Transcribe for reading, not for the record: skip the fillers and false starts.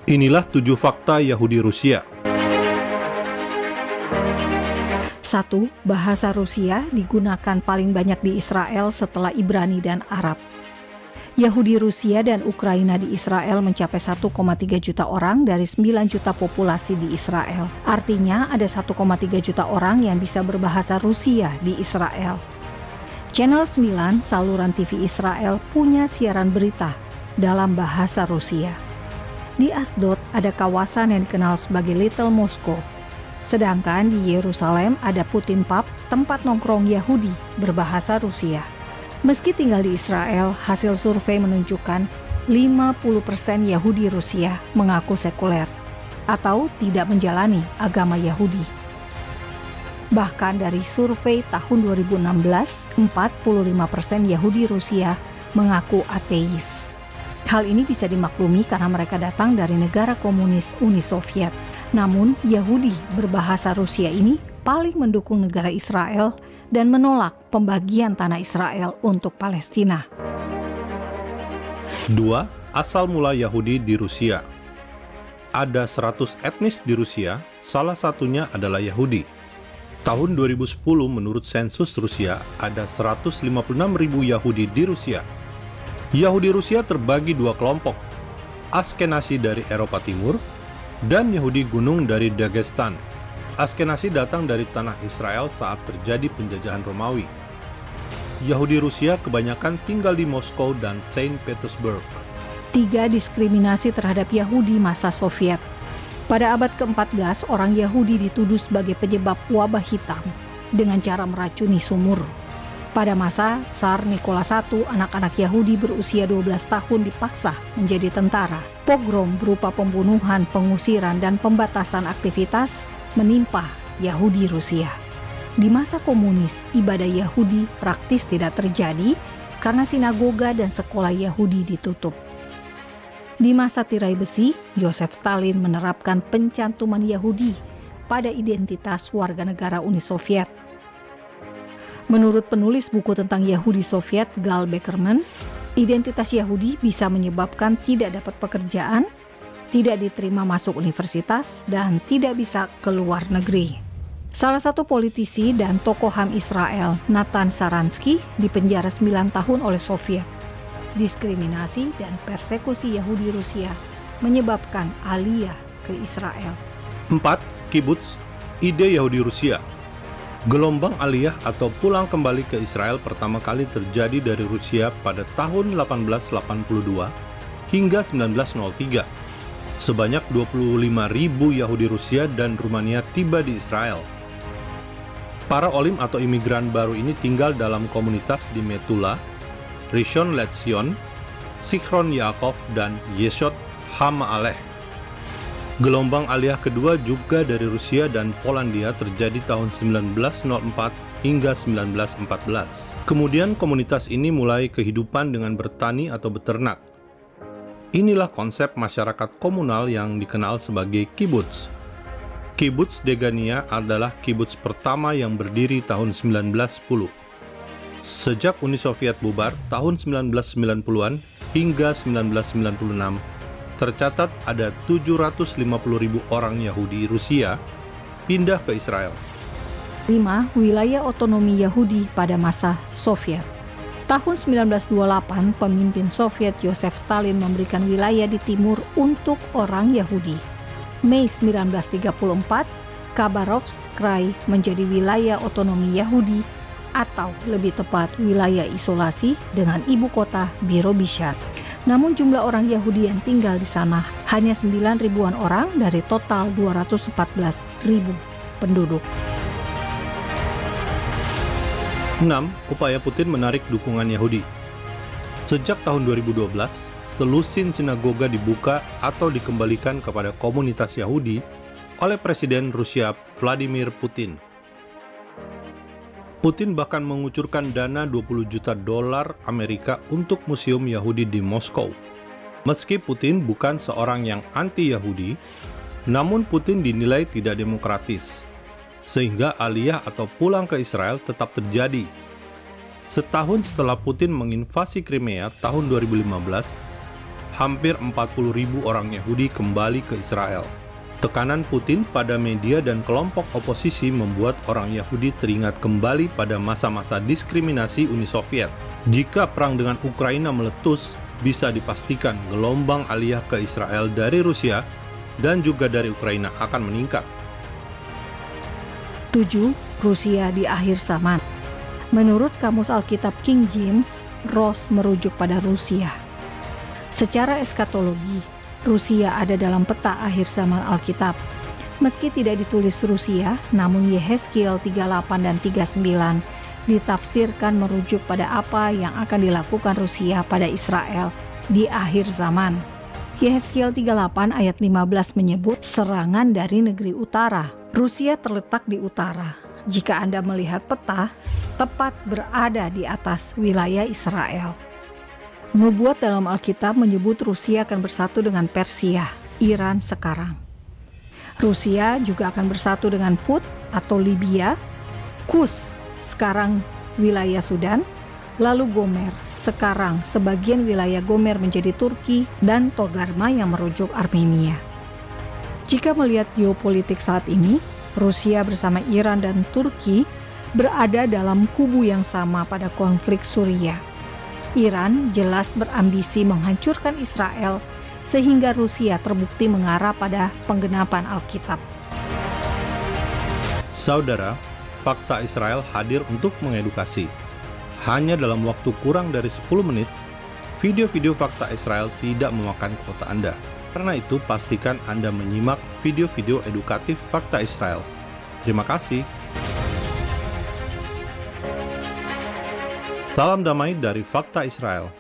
Inilah 7 fakta Yahudi Rusia. 1. Bahasa Rusia digunakan paling banyak di Israel setelah Ibrani dan Arab. Yahudi Rusia dan Ukraina di Israel mencapai 1,3 juta orang dari 9 juta populasi di Israel. Artinya ada 1,3 juta orang yang bisa berbahasa Rusia di Israel. Channel 9, saluran TV Israel, punya siaran berita dalam bahasa Rusia. Di Asdod ada kawasan yang dikenal sebagai Little Moscow. Sedangkan di Yerusalem ada Putin Pub, tempat nongkrong Yahudi berbahasa Rusia. Meski tinggal di Israel, hasil survei menunjukkan 50% Yahudi Rusia mengaku sekuler atau tidak menjalani agama Yahudi. Bahkan dari survei tahun 2016, 45% Yahudi Rusia mengaku ateis. Hal ini bisa dimaklumi karena mereka datang dari negara komunis Uni Soviet. Namun, Yahudi berbahasa Rusia ini paling mendukung negara Israel dan menolak pembagian tanah Israel untuk Palestina. 2. Asal mula Yahudi di Rusia. Ada 100 etnis di Rusia, salah satunya adalah Yahudi. Tahun 2010 menurut sensus Rusia, ada 156.000 Yahudi di Rusia. Yahudi Rusia terbagi dua kelompok, Askenazi dari Eropa Timur dan Yahudi Gunung dari Dagestan. Askenazi datang dari tanah Israel saat terjadi penjajahan Romawi. Yahudi Rusia kebanyakan tinggal di Moskow dan Saint Petersburg. 3. Diskriminasi terhadap Yahudi masa Soviet. Pada abad ke-14, orang Yahudi dituduh sebagai penyebab wabah hitam dengan cara meracuni sumur. Pada masa Tsar Nikola I, anak-anak Yahudi berusia 12 tahun dipaksa menjadi tentara. Pogrom berupa pembunuhan, pengusiran, dan pembatasan aktivitas menimpa Yahudi Rusia. Di masa komunis, ibadah Yahudi praktis tidak terjadi karena sinagoga dan sekolah Yahudi ditutup. Di masa tirai besi, Yosef Stalin menerapkan pencantuman Yahudi pada identitas warga negara Uni Soviet. Menurut penulis buku tentang Yahudi Soviet, Gal Beckerman, identitas Yahudi bisa menyebabkan tidak dapat pekerjaan, tidak diterima masuk universitas, dan tidak bisa keluar negeri. Salah satu politisi dan tokoh HAM Israel, Natan Sharansky, dipenjara 9 tahun oleh Soviet. Diskriminasi dan persekusi Yahudi Rusia menyebabkan aliyah ke Israel. 4. Kibbutz, ide Yahudi Rusia. Gelombang aliyah atau pulang kembali ke Israel pertama kali terjadi dari Rusia pada tahun 1882 hingga 1903. Sebanyak 25.000 Yahudi Rusia dan Rumania tiba di Israel. Para olim atau imigran baru ini tinggal dalam komunitas di Metula, Rishon LeZion, Zichron Yaakov, dan Yeshot HaMa'aleh. Gelombang aliyah kedua juga dari Rusia dan Polandia terjadi tahun 1904 hingga 1914. Kemudian komunitas ini mulai kehidupan dengan bertani atau beternak. Inilah konsep masyarakat komunal yang dikenal sebagai kibbutz. Kibbutz Degania adalah kibbutz pertama yang berdiri tahun 1910. Sejak Uni Soviet bubar tahun 1990-an hingga 1996, tercatat ada 750.000 orang Yahudi Rusia pindah ke Israel. 5. Wilayah otonomi Yahudi pada masa Soviet. Tahun 1928, pemimpin Soviet Yosef Stalin memberikan wilayah di timur untuk orang Yahudi. Mei 1934, Khabarovsk Krai menjadi wilayah otonomi Yahudi atau lebih tepat wilayah isolasi dengan ibu kota Birobidzhan. Namun jumlah orang Yahudi yang tinggal di sana hanya 9.000-an orang dari total 214.000 penduduk. 6. Upaya Putin menarik dukungan Yahudi. Sejak tahun 2012, selusin sinagoga dibuka atau dikembalikan kepada komunitas Yahudi oleh Presiden Rusia Vladimir Putin. Putin bahkan mengucurkan dana 20 juta dolar Amerika untuk museum Yahudi di Moskow. Meski Putin bukan seorang yang anti-Yahudi, namun Putin dinilai tidak demokratis, sehingga aliyah atau pulang ke Israel tetap terjadi. Setahun setelah Putin menginvasi Crimea tahun 2015, hampir 40.000 orang Yahudi kembali ke Israel. Tekanan Putin pada media dan kelompok oposisi membuat orang Yahudi teringat kembali pada masa-masa diskriminasi Uni Soviet. Jika perang dengan Ukraina meletus, bisa dipastikan gelombang aliyah ke Israel dari Rusia dan juga dari Ukraina akan meningkat. 7. Rusia di akhir zaman. Menurut Kamus Alkitab King James, Ross merujuk pada Rusia. Secara eskatologi, Rusia ada dalam peta akhir zaman Alkitab. Meski tidak ditulis Rusia, namun Yehezkiel 38 dan 39 ditafsirkan merujuk pada apa yang akan dilakukan Rusia pada Israel di akhir zaman. Yehezkiel 38 ayat 15 menyebut serangan dari negeri utara. Rusia terletak di utara. Jika Anda melihat peta, tepat berada di atas wilayah Israel. Nubuat dalam Alkitab menyebut Rusia akan bersatu dengan Persia, Iran sekarang. Rusia juga akan bersatu dengan Put atau Libya, Kus, sekarang wilayah Sudan, lalu Gomer, sekarang sebagian wilayah Gomer menjadi Turki, dan Togarma yang merujuk Armenia. Jika melihat geopolitik saat ini, Rusia bersama Iran dan Turki berada dalam kubu yang sama pada konflik Suriah. Iran jelas berambisi menghancurkan Israel sehingga Rusia terbukti mengarah pada penggenapan Alkitab. Saudara, Fakta Israel hadir untuk mengedukasi. Hanya dalam waktu kurang dari 10 menit, video-video Fakta Israel tidak memakan kuota Anda. Karena itu, pastikan Anda menyimak video-video edukatif Fakta Israel. Terima kasih. Salam damai dari Fakta Israel.